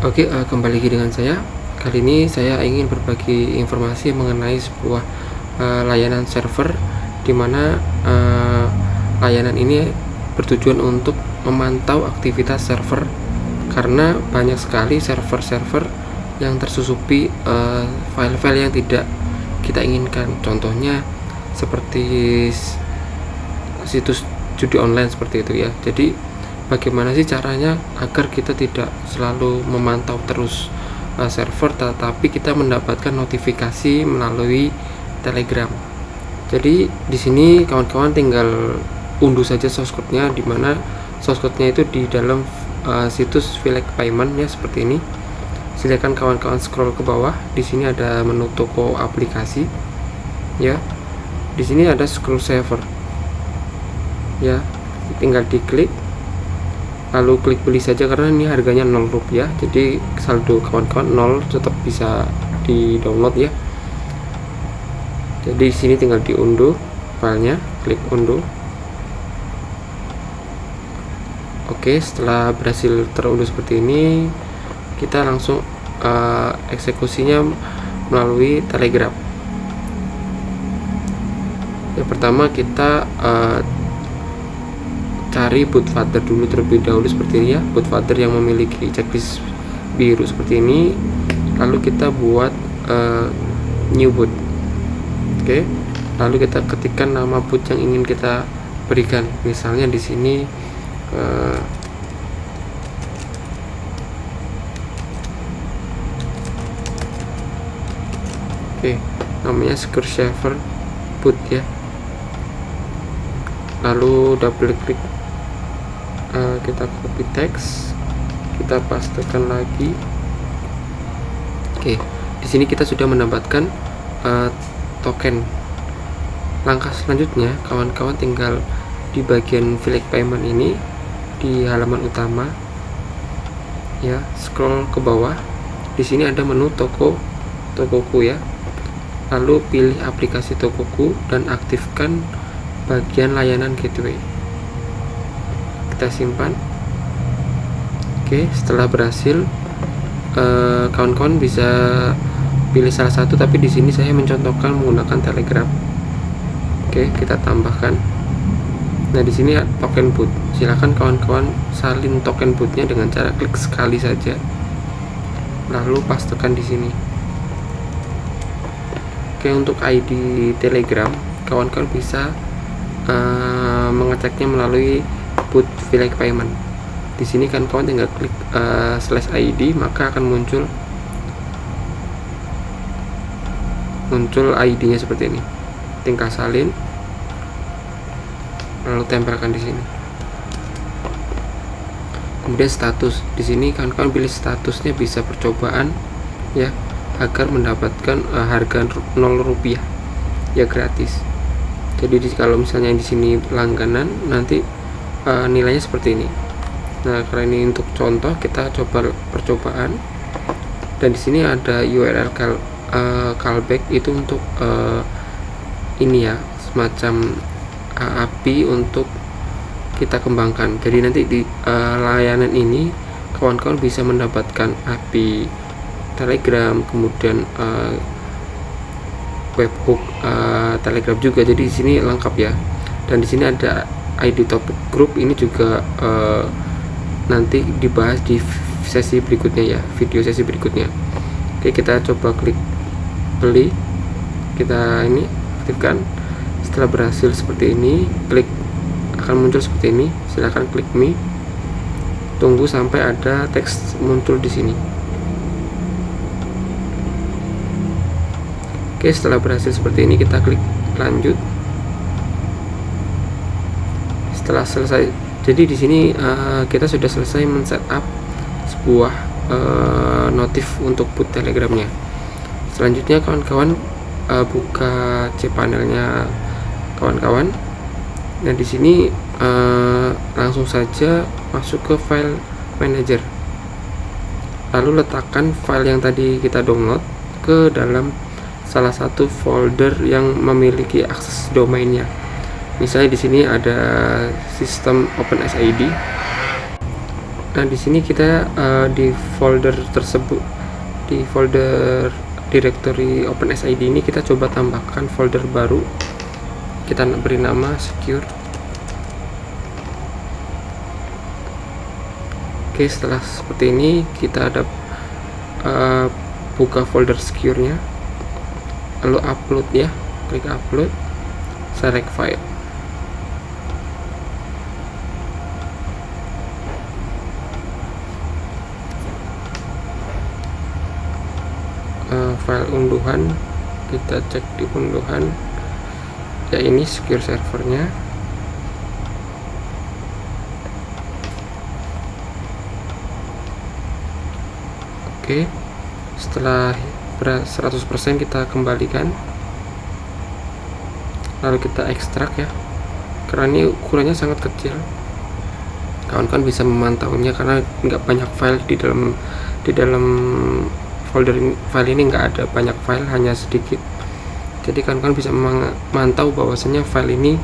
Oke, kembali lagi dengan saya. Kali ini saya ingin berbagi informasi mengenai sebuah layanan server, di mana layanan ini bertujuan untuk memantau aktivitas server, karena banyak sekali server-server yang tersusupi file-file yang tidak kita inginkan. Contohnya seperti situs judi online seperti itu ya. Jadi bagaimana sih caranya agar kita tidak selalu memantau terus server, tetapi kita mendapatkan notifikasi melalui Telegram. Jadi di sini kawan-kawan tinggal unduh saja source code-nya, di mana source code-nya itu di dalam situs Select Payment ya, seperti ini. Silakan kawan-kawan scroll ke bawah. Di sini ada menu toko aplikasi ya. Di sini ada scroll saver ya, tinggal diklik, lalu klik beli saja karena ini harganya 0 rupiah. Jadi saldo kawan-kawan 0, tetap bisa di download ya. Jadi di sini tinggal diunduh filenya, klik unduh. Oke, setelah berhasil terunduh seperti ini, kita langsung eksekusinya melalui Telegram. Yang pertama kita cari bootfather dulu terlebih dahulu seperti ini ya, bootfather yang memiliki checklist biru seperti ini. Lalu kita buat new boot. Oke, lalu kita ketikkan nama boot yang ingin kita berikan. Misalnya di sini namanya Secure Saver boot ya. Lalu double klik, kita copy teks, kita pastekan lagi. Oke, di sini kita sudah mendapatkan token. Langkah selanjutnya kawan-kawan tinggal di bagian Select Payment ini, di halaman utama ya, scroll ke bawah. Di sini ada menu tokoku ya. Lalu pilih aplikasi tokoku dan aktifkan bagian layanan gateway. Kita simpan. Oke, setelah berhasil, kawan-kawan bisa pilih salah satu, tapi di sini saya mencontohkan menggunakan Telegram. Oke, kita tambahkan. Nah, di sini token boot. Silakan kawan-kawan salin token bootnya dengan cara klik sekali saja, lalu pastekan di sini. Oke, untuk ID Telegram kawan-kawan bisa mengeceknya melalui boot Select Payment. Di sini kan kawan tinggal klik /ID, maka akan muncul ID-nya seperti ini. Tinggal salin, lalu tempelkan di sini. Kemudian status. Di sini kawan-kawan pilih statusnya bisa percobaan ya, agar mendapatkan harga 0 rupiah ya, gratis. Jadi kalau misalnya di sini langganan, nanti nilainya seperti ini. Nah, karena ini untuk contoh, kita coba percobaan. Dan di sini ada URL callback, itu untuk ini ya, semacam API untuk kita kembangkan. Jadi nanti di layanan ini kawan-kawan bisa mendapatkan API Telegram, kemudian webhook Telegram juga. Jadi di sini lengkap ya. Dan di sini ada ID topik grup, ini juga nanti dibahas di sesi berikutnya ya, video sesi berikutnya. Oke, kita coba klik beli, kita ini aktifkan. Setelah berhasil seperti ini, klik, akan muncul seperti ini. Silahkan klik me, tunggu sampai ada teks muncul di sini. Oke, setelah berhasil seperti ini, kita klik lanjut. Setelah selesai, jadi di sini kita sudah selesai men-setup sebuah notif untuk boot Telegramnya. Selanjutnya kawan-kawan buka cPanelnya kawan-kawan. Nah, di sini langsung saja masuk ke file manager. Lalu letakkan file yang tadi kita download ke dalam salah satu folder yang memiliki akses domainnya. Misalnya di sini ada sistem OpenSID. Nah, di sini kita di folder tersebut, di folder directory OpenSID ini kita coba tambahkan folder baru. Kita beri nama secure. Oke, setelah seperti ini kita ada buka folder secure-nya, lalu upload ya, klik upload, select file. File unduhan, kita cek di unduhan ya, ini secure servernya. Oke, setelah 100% kita kembalikan, lalu kita ekstrak ya, karena ini ukurannya sangat kecil. Kawan-kawan bisa memantaunya karena nggak banyak file di dalam folder ini. File ini nggak ada banyak file, hanya sedikit. Jadi kawan-kawan bisa memantau bahwasanya file ini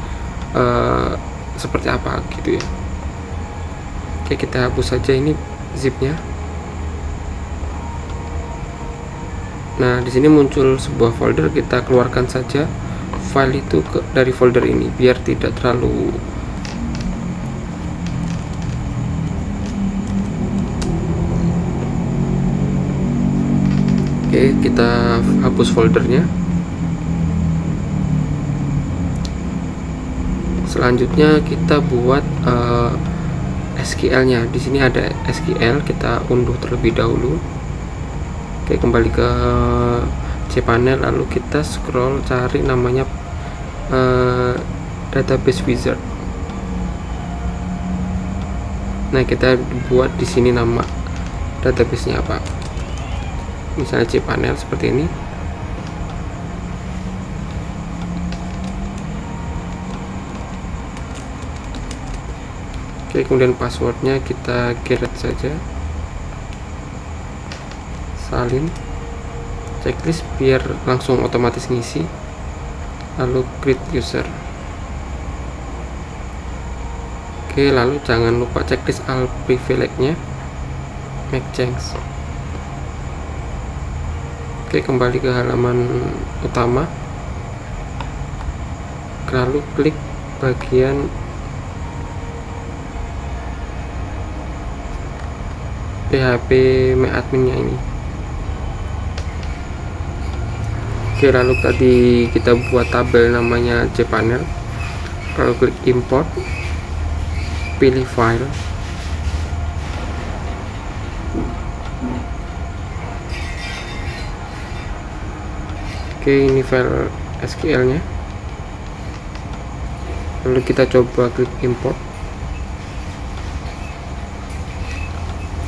seperti apa gitu ya. Oke, kita hapus saja ini zipnya. Nah, di sini muncul sebuah folder, kita keluarkan saja file itu dari folder ini biar tidak terlalu Oke, kita hapus foldernya. Selanjutnya kita buat SQL-nya. Di sini ada SQL, kita unduh terlebih dahulu. Oke, kembali ke cPanel, lalu kita scroll cari namanya database wizard. Nah, kita buat di sini nama database-nya apa, misalnya cPanel seperti ini. Oke, kemudian passwordnya kita create saja, salin, checklist biar langsung otomatis ngisi, lalu create user. Oke, lalu jangan lupa checklist all privilege-nya, make change. Oke, kembali ke halaman utama, lalu klik bagian PHP adminnya ini. Oke, lalu tadi kita buat tabel namanya cPanel, lalu klik import, pilih file, oke, ini file SQL nya, lalu kita coba klik import.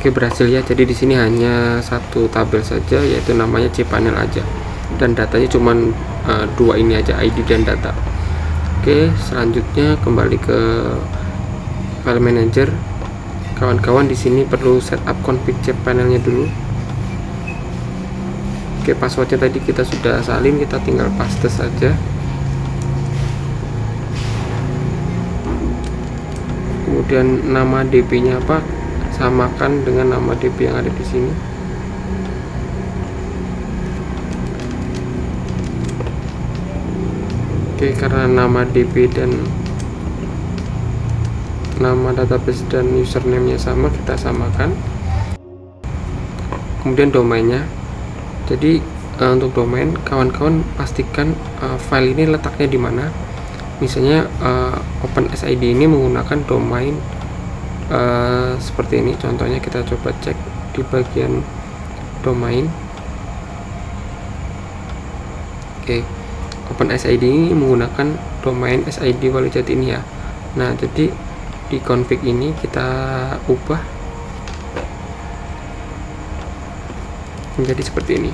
Oke, berhasil ya. Jadi di sini hanya satu tabel saja, yaitu namanya cPanel aja, dan datanya cuma dua ini aja, ID dan data. Oke, selanjutnya kembali ke file manager. Kawan-kawan di sini perlu setup config cPanel-nya dulu. Oke, passwordnya tadi kita sudah salin, kita tinggal paste saja. Kemudian nama DB-nya apa, samakan dengan nama DB yang ada di sini. Oke, karena nama DB dan nama database dan username-nya sama, kita samakan. Kemudian domainnya. Jadi untuk domain, kawan-kawan pastikan file ini letaknya di mana. Misalnya OpenSID ini menggunakan domain seperti ini. Contohnya kita coba cek di bagian domain. Oke, OpenSID ini menggunakan domain SID Walijati ini ya. Nah, jadi di config ini kita ubah menjadi seperti ini.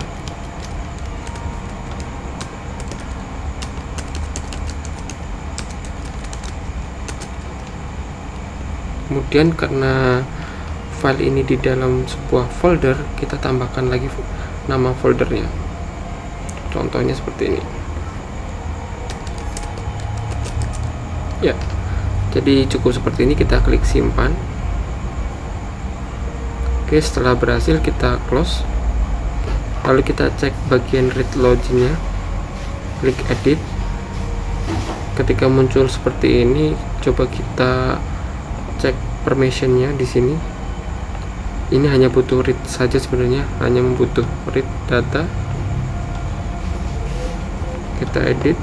Kemudian karena file ini di dalam sebuah folder, kita tambahkan lagi nama foldernya. Contohnya seperti ini. Ya, jadi cukup seperti ini, kita klik simpan. Oke, setelah berhasil kita close, lalu kita cek bagian read loginnya, klik edit. Ketika muncul seperti ini, coba kita cek permissionnya di sini. Ini hanya butuh read saja sebenarnya, hanya membutuh read data. Kita edit.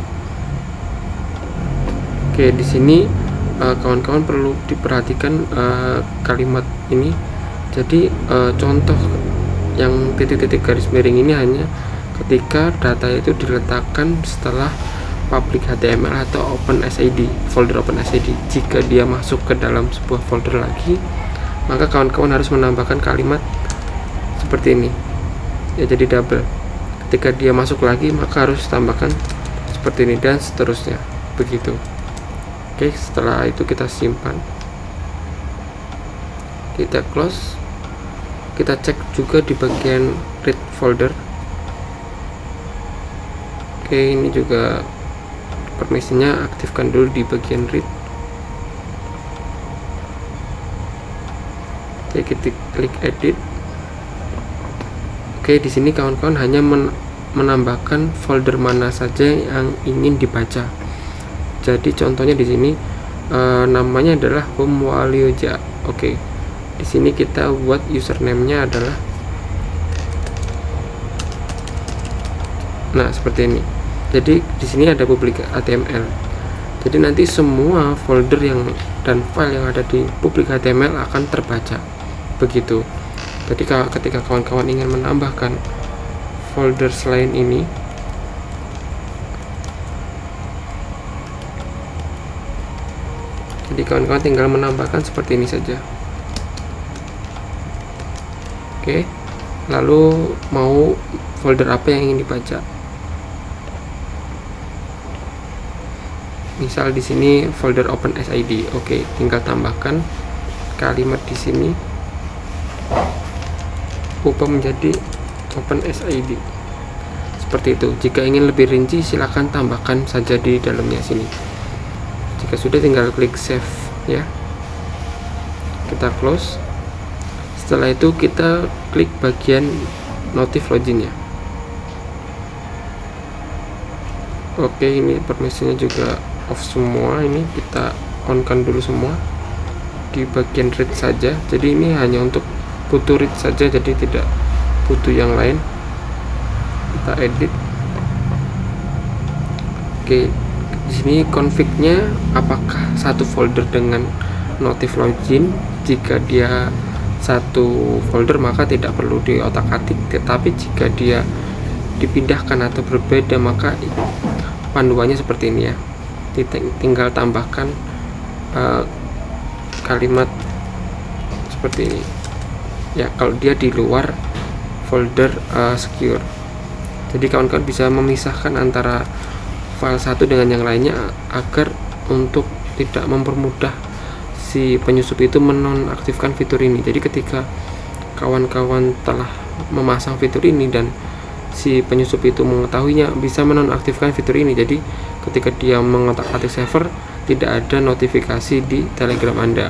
Oke, di sini kawan-kawan perlu diperhatikan kalimat ini. Jadi contoh yang titik-titik garis miring ini hanya ketika data itu diletakkan setelah public HTML atau OpenSID, folder OpenSID. Jika dia masuk ke dalam sebuah folder lagi, maka kawan-kawan harus menambahkan kalimat seperti ini ya, jadi double. Ketika dia masuk lagi, maka harus tambahkan seperti ini, dan seterusnya begitu. Oke, setelah itu kita simpan, kita close. Kita cek juga di bagian read folder. Oke, ini juga permisinya aktifkan dulu di bagian read. Oke, kita klik edit. Oke, di sini kawan-kawan hanya menambahkan folder mana saja yang ingin dibaca. Jadi contohnya di sini namanya adalah home walioja. Oke, di sini kita buat username-nya adalah, nah seperti ini. Jadi di sini ada public HTML. Jadi nanti semua folder dan file yang ada di public HTML akan terbaca. Begitu. Jadi ketika kawan-kawan ingin menambahkan folder selain ini, jadi kawan-kawan tinggal menambahkan seperti ini saja. Oke, lalu mau folder apa yang ingin dibaca? Misal di sini folder OpenSID. Oke, tinggal tambahkan kalimat di sini, ubah menjadi OpenSID. Seperti itu. Jika ingin lebih rinci, silakan tambahkan saja di dalamnya sini. Jika sudah, tinggal klik save ya. Kita close. Setelah itu kita klik bagian notif loginnya. Oke, ini permisinya juga off semua. Ini kita on kan dulu semua di bagian read saja. Jadi ini hanya untuk butuh read saja, jadi tidak butuh yang lain. Kita edit. Oke, di sini config-nya apakah satu folder dengan notif login. Jika dia satu folder maka tidak perlu diotak-atik, tetapi jika dia dipindahkan atau berbeda maka panduannya seperti ini ya. Tinggal tambahkan kalimat seperti ini ya, kalau dia di luar folder secure. Jadi kawan-kawan bisa memisahkan antara file satu dengan yang lainnya agar untuk tidak mempermudah si penyusup itu menonaktifkan fitur ini. Jadi ketika kawan-kawan telah memasang fitur ini dan si penyusup itu mengetahuinya, bisa menonaktifkan fitur ini. Jadi ketika dia mengotak-atik server, tidak ada notifikasi di Telegram Anda.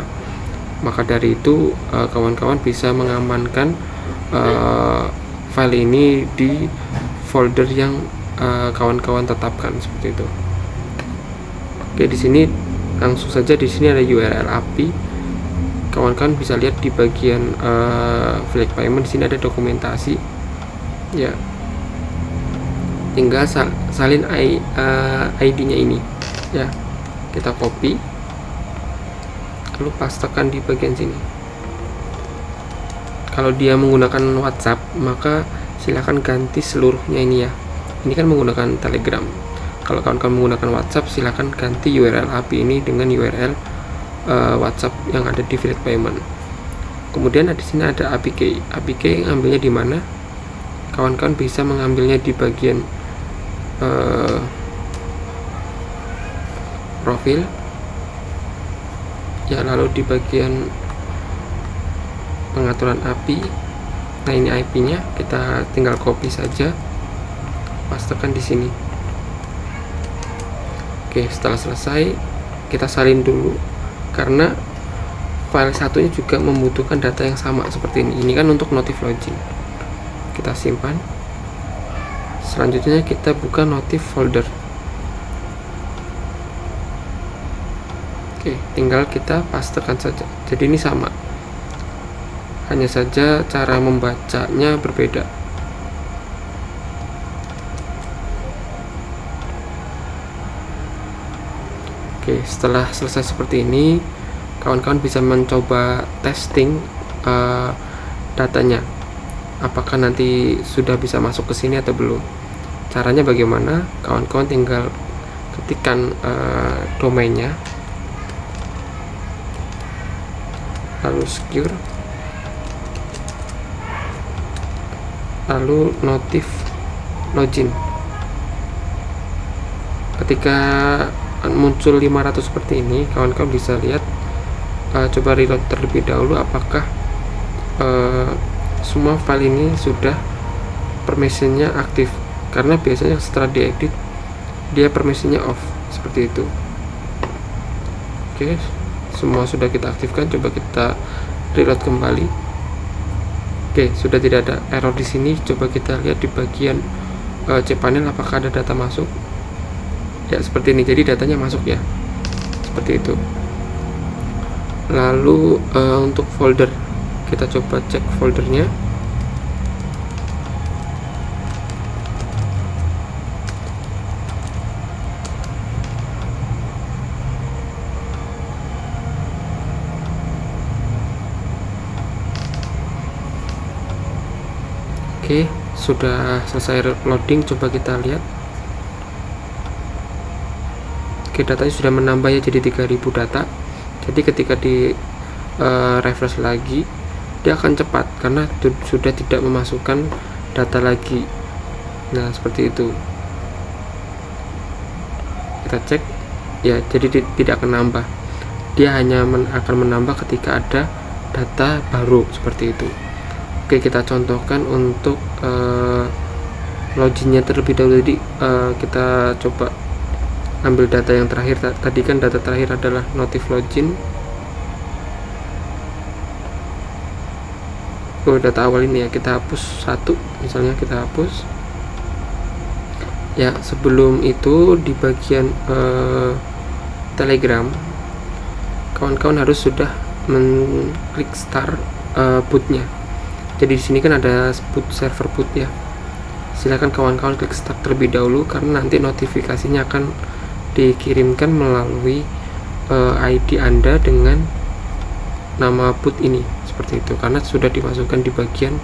Maka dari itu kawan-kawan bisa mengamankan file ini di folder yang kawan-kawan tetapkan seperti itu. Oke, di sini langsung saja di sini ada URL API. Kawan-kawan bisa lihat di bagian flag payment. Di sini ada dokumentasi. Ya, tinggal salin ID-nya ini. Ya, kita copy, lalu pastekan di bagian sini. Kalau dia menggunakan WhatsApp, maka silakan ganti seluruhnya ini ya. Ini kan menggunakan Telegram. Kalau kawan-kawan menggunakan WhatsApp, silakan ganti URL API ini dengan URL WhatsApp yang ada di flag payment. Kemudian di sini ada APK. APK ambilnya di mana? Kawan-kawan bisa mengambilnya di bagian profil. Ya, lalu di bagian pengaturan API. Nah, ini IP-nya, kita tinggal copy saja, pastekan di sini. Oke, setelah selesai kita salin dulu, karena file satunya juga membutuhkan data yang sama seperti ini. Ini kan untuk notif login. Kita simpan. Selanjutnya kita buka notif folder. Oke, tinggal kita pastekan saja. Jadi ini sama. Hanya saja cara membacanya berbeda. Oke, setelah selesai seperti ini, kawan-kawan bisa mencoba testing datanya. Apakah nanti sudah bisa masuk ke sini atau belum? Caranya bagaimana? Kawan-kawan tinggal ketikkan domainnya, lalu secure, lalu notif login. Ketika muncul 500 seperti ini, kawan-kawan bisa lihat, coba reload terlebih dahulu apakah semua file ini sudah permissionnya aktif, karena biasanya setelah diedit dia permissionnya off seperti itu. Oke, semua sudah kita aktifkan. Coba kita reload kembali. Oke, sudah tidak ada error di sini. Coba kita lihat di bagian cPanel apakah ada data masuk. Ya, seperti ini. Jadi datanya masuk ya. Seperti itu. Lalu untuk folder, kita coba cek foldernya. Oke, sudah selesai loading. Coba kita lihat. Oke, datanya sudah menambah ya, jadi 3000 data. Jadi ketika di refresh lagi, dia akan cepat karena sudah tidak memasukkan data lagi. Nah, seperti itu. Kita cek ya, jadi tidak akan nambah. Dia hanya akan menambah ketika ada data baru seperti itu. Oke, kita contohkan untuk loginnya terlebih dahulu. Jadi kita coba ambil data yang terakhir. Tadi kan data terakhir adalah notif login. Data awal ini ya, kita hapus satu, misalnya kita hapus ya. Sebelum itu di bagian Telegram, kawan-kawan harus sudah mengklik start bootnya. Jadi di sini kan ada boot server boot ya. Silakan kawan-kawan klik start terlebih dahulu, karena nanti notifikasinya akan dikirimkan melalui ID Anda dengan nama boot ini, seperti itu, karena sudah dimasukkan di bagian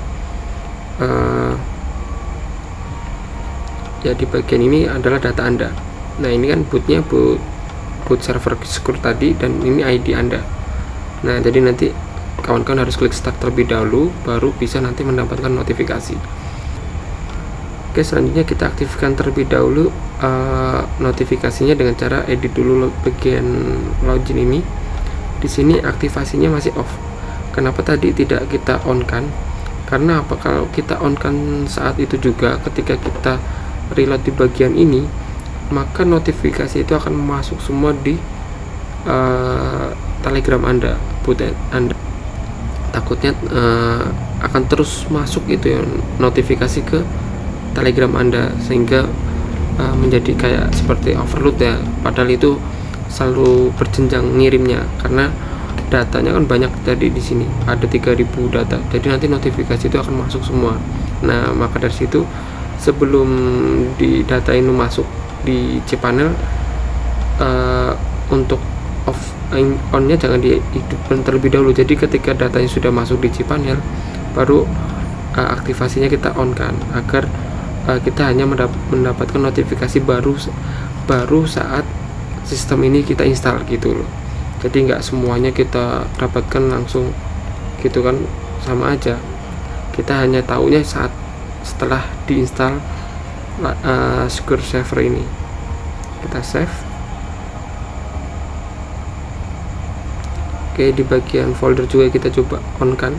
ya, di bagian ini adalah data Anda. Nah, ini kan bootnya boot server secure tadi, dan ini ID Anda. Nah, jadi nanti kawan-kawan harus klik start terlebih dahulu, baru bisa nanti mendapatkan notifikasi. Oke, selanjutnya kita aktifkan terlebih dahulu notifikasinya dengan cara edit dulu bagian login ini. Di sini aktivasinya masih off. Kenapa tadi tidak kita on kan? Karena apa? Kalau kita on kan saat itu juga, ketika kita reload di bagian ini, maka notifikasi itu akan masuk semua di Telegram Anda, boot Anda. Takutnya akan terus masuk itu ya, notifikasi ke Telegram Anda, sehingga menjadi kayak seperti overload ya. Padahal itu selalu berjenjang ngirimnya, karena datanya kan banyak. Tadi di sini ada 3000 data, jadi nanti notifikasi itu akan masuk semua. Nah, maka dari situ sebelum di data ini masuk di cPanel, untuk on-nya jangan dihidupkan terlebih dahulu. Jadi ketika datanya sudah masuk di cPanel, baru aktivasinya kita on kan, agar kita hanya mendapatkan notifikasi baru saat sistem ini kita install gitu loh. Jadi nggak semuanya kita dapatkan langsung gitu kan, sama aja. Kita hanya taunya saat setelah diinstal secure server ini. Kita save. Oke, di bagian folder juga kita coba on kan.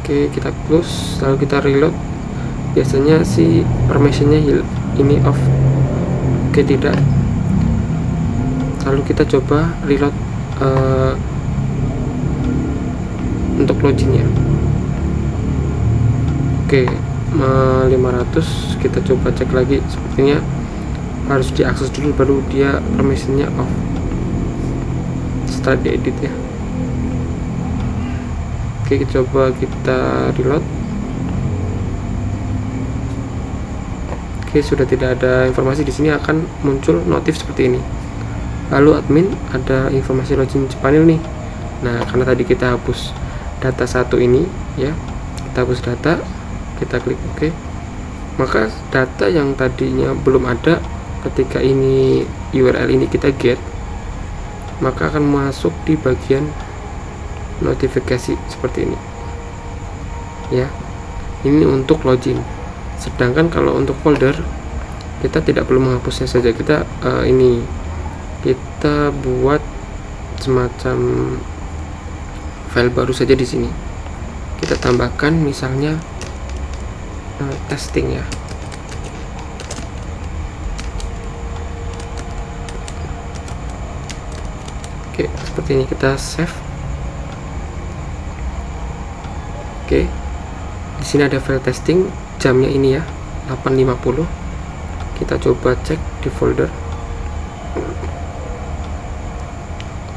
Oke, kita close, lalu kita reload. biasanya si permissionnya ini off. Oke, tidak. Lalu kita coba reload untuk loginnya. Oke, 500 kita coba cek lagi, sepertinya harus diakses dulu baru dia permissionnya off setelah diedit ya. Oke, coba kita reload. Oke, sudah tidak ada informasi. Di sini akan muncul notif seperti ini. Lalu admin ada informasi login cPanel nih. Nah, karena tadi kita hapus data satu ini ya, kita hapus data, kita klik OK, maka data yang tadinya belum ada ketika ini URL ini kita get, maka akan masuk di bagian notifikasi seperti ini ya. Ini untuk login. Sedangkan kalau untuk folder kita tidak perlu menghapusnya saja. Kita ini kita buat semacam file baru saja di sini. Kita tambahkan misalnya testing ya. Oke, seperti ini kita save. Oke, di sini ada file testing, jamnya ini ya 8.50. Kita coba cek di folder.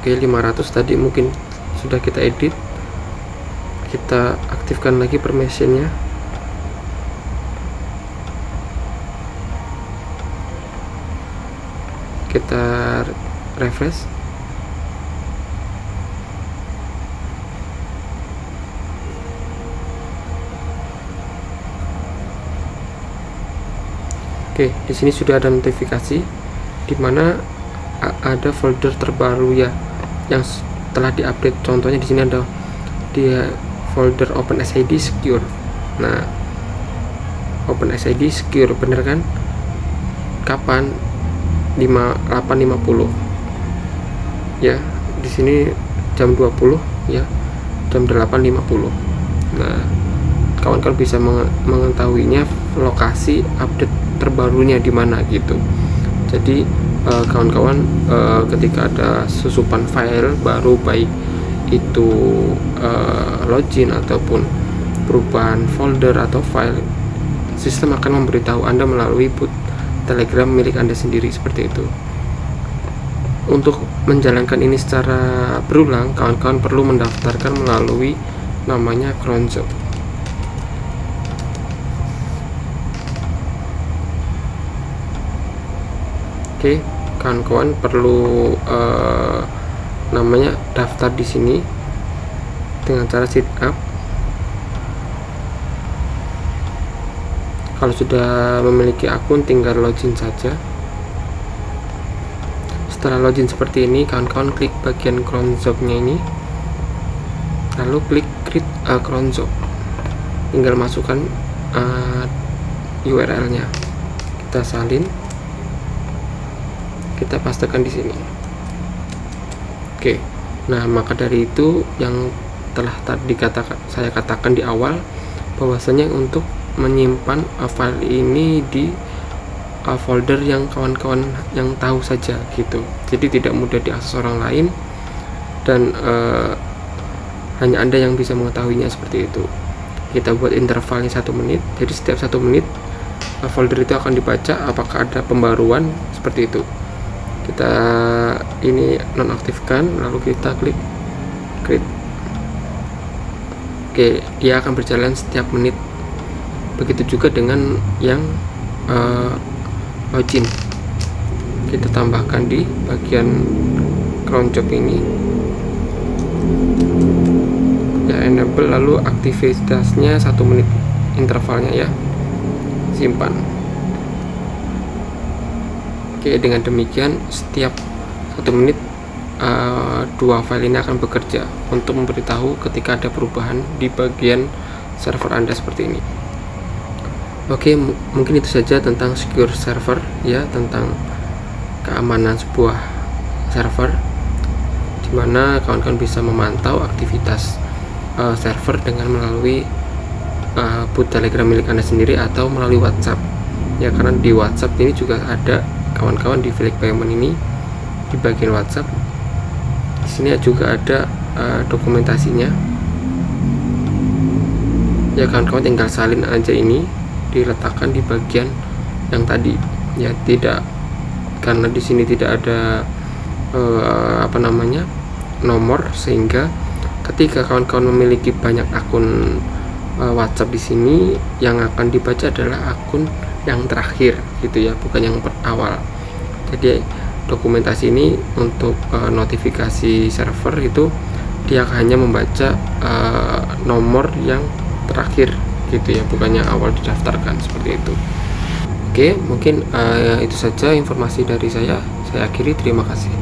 Oke, 500 tadi mungkin sudah kita edit. Kita aktifkan lagi permissionnya. Kita refresh. Oke, di sini sudah ada notifikasi di mana ada folder terbaru ya yang telah diupdate. Contohnya di sini ada folder OpenSID Secure. Nah, OpenSID Secure bener kan? Kapan? 8.50 ya. Di sini jam 20 ya, jam 8.50. Nah, kawan-kawan bisa mengetahuinya lokasi update terbarunya di mana gitu. Jadi kawan-kawan ketika ada susupan file baru, baik itu login ataupun perubahan folder atau file, sistem akan memberitahu Anda melalui bot Telegram milik Anda sendiri seperti itu. Untuk menjalankan ini secara berulang, kawan-kawan perlu mendaftarkan melalui namanya cronjob. Oke, kawan-kawan perlu namanya daftar di sini dengan cara sit up. Kalau sudah memiliki akun tinggal login saja. Setelah login seperti ini, kawan-kawan klik bagian cronjob-nya ini, lalu klik create cronjob. Tinggal masukkan URL-nya. Kita salin. Kita pastekan di sini. Oke. Nah, maka dari itu yang telah tadi saya katakan di awal, bahwasanya untuk menyimpan file ini di folder yang kawan-kawan yang tahu saja gitu. Jadi tidak mudah diakses orang lain dan hanya Anda yang bisa mengetahuinya seperti itu. Kita buat intervalnya 1 menit. Jadi setiap 1 menit folder itu akan dibaca apakah ada pembaruan seperti itu. Kita ini nonaktifkan, lalu kita klik create. Oke, dia akan berjalan setiap menit. Begitu juga dengan yang login. Kita tambahkan di bagian cronjob ini ya, enable, lalu aktivitasnya 1 menit intervalnya ya, simpan. Oke, dengan demikian setiap 1 menit 2 file ini akan bekerja untuk memberitahu ketika ada perubahan di bagian server Anda seperti ini. Oke, mungkin itu saja tentang secure server ya, tentang keamanan sebuah server, dimana kawan-kawan bisa memantau aktivitas server dengan melalui bot Telegram milik Anda sendiri atau melalui WhatsApp ya, karena di WhatsApp ini juga ada kawan-kawan di Flick Payment ini. Di bagian WhatsApp di sini juga ada dokumentasinya ya, kawan-kawan tinggal salin aja, ini diletakkan di bagian yang tadi ya, tidak, karena di sini tidak ada nomor, sehingga ketika kawan-kawan memiliki banyak akun WhatsApp di sini, yang akan dibaca adalah akun yang terakhir gitu ya, bukan yang awal. Jadi dokumentasi ini untuk notifikasi server itu dia hanya membaca nomor yang terakhir gitu ya, bukannya awal didaftarkan, seperti itu. Oke, mungkin itu saja informasi dari saya. Saya akhiri, terima kasih.